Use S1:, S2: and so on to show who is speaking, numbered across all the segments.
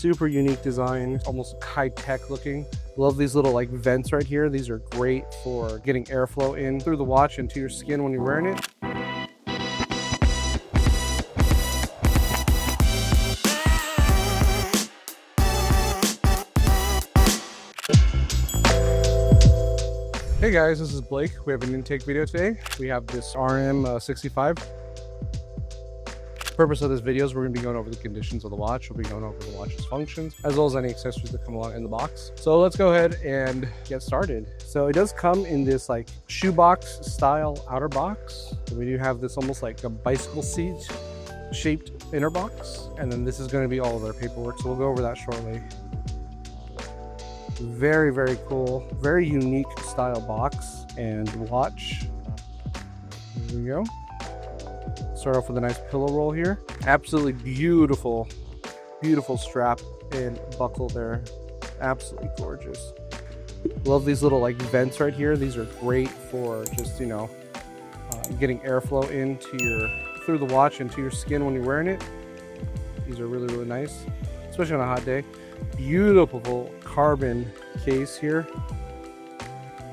S1: Super unique design, almost high-tech looking. Love these little like vents right here. These are great for getting airflow in through the watch into your skin when you're wearing it. Hey guys, this is Blake. We have an intake video today. We have this RM65. The purpose of this video is we're going to be going over the conditions of the watch. We'll be going over the watch's functions, as well as any accessories that come along in the box. So let's go ahead and get started. So it does come in this like shoebox style outer box. So we do have this almost like a bicycle seat shaped inner box. And then this is going to be all of our paperwork. So we'll go over that shortly. Very, very cool, very unique style box and watch. Here we go. Start off with a nice pillow roll here. Absolutely beautiful, beautiful strap and buckle there. Absolutely gorgeous. Love these little like vents right here. These are great for just, you know, getting airflow through the watch into your skin when you're wearing it. These are really, really nice, especially on a hot day. Beautiful carbon case here.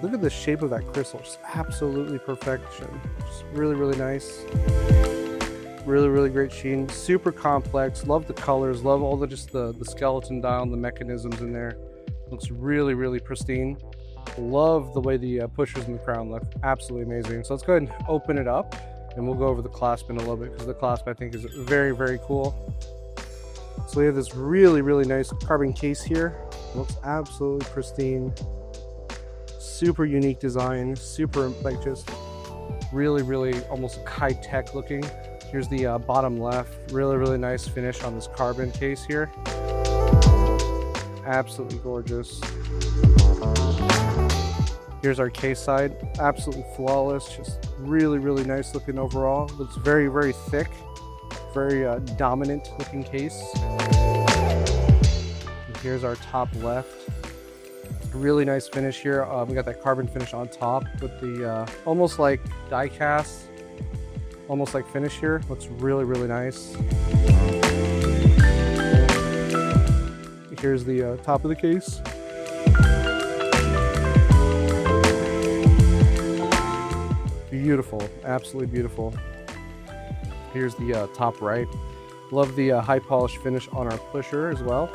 S1: Look at the shape of that crystal, just absolutely perfection. Just really, really nice. Really, really great sheen. Super complex. Love the colors. Love all the skeleton dial and the mechanisms in there. Looks really, really pristine. Love the way the pushers and the crown look. Absolutely amazing. So let's go ahead and open it up, and we'll go over the clasp in a little bit because the clasp I think is very, very cool. So we have this really, really nice carbon case here. Looks absolutely pristine. Super unique design. Super like just really, really almost high-tech looking. Here's the bottom left. Really, really nice finish on this carbon case here. Absolutely gorgeous. Here's our case side. Absolutely flawless. Just really, really nice looking overall. Looks very, very thick. Very dominant looking case. And here's our top left. Really nice finish here. We got that carbon finish on top with the almost like die cast, almost like finish here. Looks really, really nice. Here's the top of the case. Beautiful, absolutely beautiful. Here's the top right. Love the high polish finish on our pusher as well.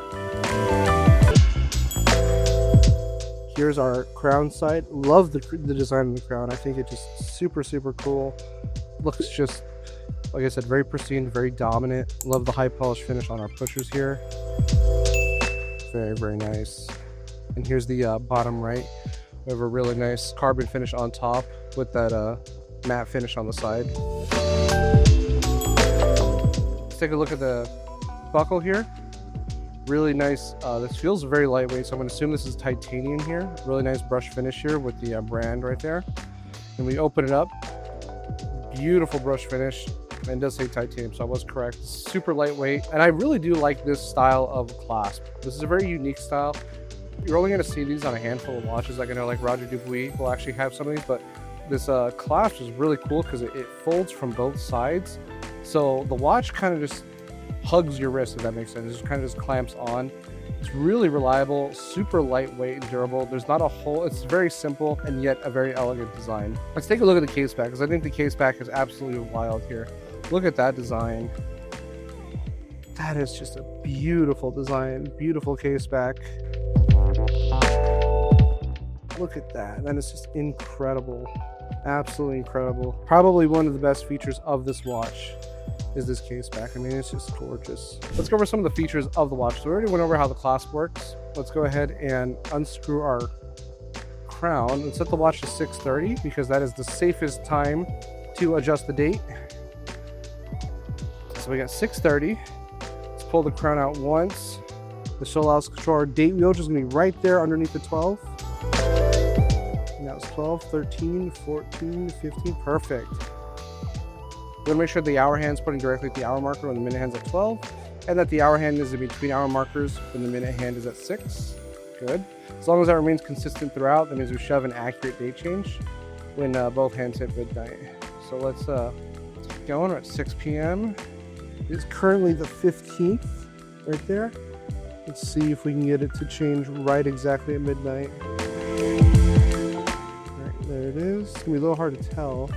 S1: Here's our crown side. Love the design of the crown. I think it's just super, super cool. Looks just, like I said, very pristine, very dominant. Love the high polish finish on our pushers here. Very, very nice. And here's the bottom right. We have a really nice carbon finish on top with that matte finish on the side. Let's take a look at the buckle here. Really nice. This feels very lightweight, so I'm going to assume this is titanium here. Really nice brush finish here with the brand right there. And we open it up. Beautiful brush finish. And it does say titanium, so I was correct. Super lightweight. And I really do like this style of clasp. This is a very unique style. You're only going to see these on a handful of watches. Like I know like Roger Dubuis will actually have some of these, but this clasp is really cool because it folds from both sides. So the watch kind of just hugs your wrist, if that makes sense. It just kind of just clamps on. It's really reliable, super lightweight and durable. There's not a hole. It's very simple and yet a very elegant design. Let's take a look at the case back because I think the case back is absolutely wild here. Look at that design. That is just a beautiful design, beautiful case back. Look at that. That is just incredible. Absolutely incredible. Probably one of the best features of this watch is this case back. I mean, it's just gorgeous. Let's go over some of the features of the watch. So we already went over how the clasp works. Let's go ahead and unscrew our crown and set the watch to 6:30 because that is the safest time to adjust the date. So we got 6:30. Let's pull the crown out once. This will allow us to control our date wheel, which is going to be right there underneath the 12. And that was 12, 13, 14, 15. Perfect. We're going to make sure the hour hand's pointing directly at the hour marker when the minute hand's at 12, and that the hour hand is in between hour markers when the minute hand is at 6. Good. As long as that remains consistent throughout, that means we should have an accurate date change when both hands hit midnight. So let's keep going. We're at 6 p.m. It's currently the 15th right there. Let's see if we can get it to change right exactly at midnight. Right, there it is. It's gonna be a little hard to tell.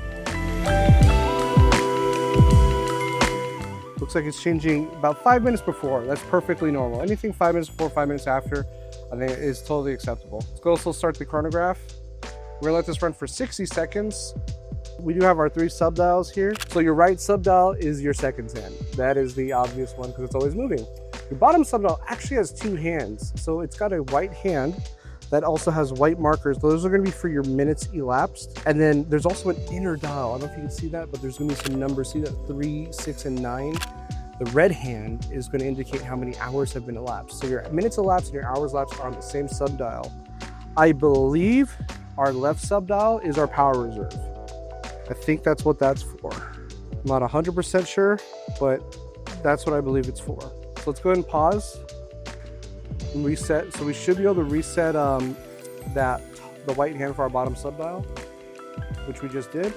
S1: Looks like it's changing about 5 minutes before. That's perfectly normal. Anything 5 minutes before, 5 minutes after, I think is totally acceptable. Let's go also start the chronograph. We're gonna let this run for 60 seconds. We do have our 3 subdials here. So your right subdial is your seconds hand. That is the obvious one because it's always moving. Your bottom subdial actually has 2 hands. So it's got a white hand that also has white markers. Those are gonna be for your minutes elapsed. And then there's also an inner dial. I don't know if you can see that, but there's gonna be some numbers. See that 3, 6, and 9? The red hand is gonna indicate how many hours have been elapsed. So your minutes elapsed and your hours elapsed are on the same subdial. I believe our left subdial is our power reserve. I think that's what that's for. I'm not 100% sure, but that's what I believe it's for. So let's go ahead and pause and reset. So we should be able to reset the white hand for our bottom subdial, which we just did.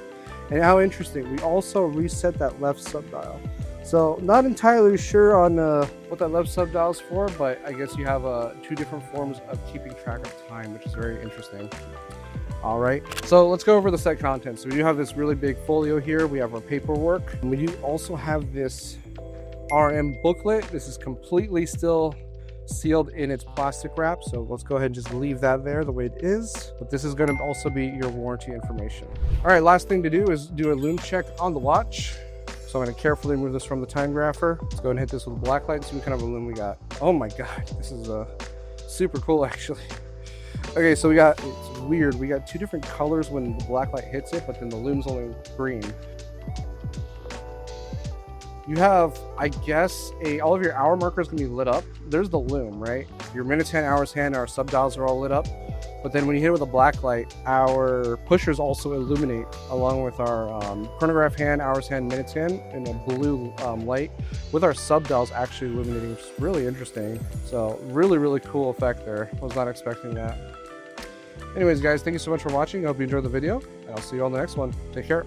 S1: And how interesting, we also reset that left subdial. So not entirely sure on what that left subdial is for, but I guess you have 2 different forms of keeping track of time, which is very interesting. All right, so let's go over the set contents. So we do have this really big folio here. We have our paperwork. And we do also have this RM booklet. This is completely still sealed in its plastic wrap. So let's go ahead and just leave that there the way it is. But this is going to also be your warranty information. All right, last thing to do is do a lume check on the watch. So I'm going to carefully remove this from the time grapher. Let's go ahead and hit this with a black light and see what kind of a lume we got. Oh my God, this is super cool actually. Okay, so it's weird. We got 2 different colors when the black light hits it, but then the lume's only green. You have, I guess, all of your hour markers gonna be lit up. There's the lume, right? Your minutes hand, hours hand, our subdials are all lit up. But then when you hit it with a black light, our pushers also illuminate along with our chronograph hand, hours hand, minutes hand in a blue light with our subdials actually illuminating, which is really interesting. So really, really cool effect there. I was not expecting that. Anyways, guys, thank you so much for watching. I hope you enjoyed the video, and I'll see you on the next one. Take care.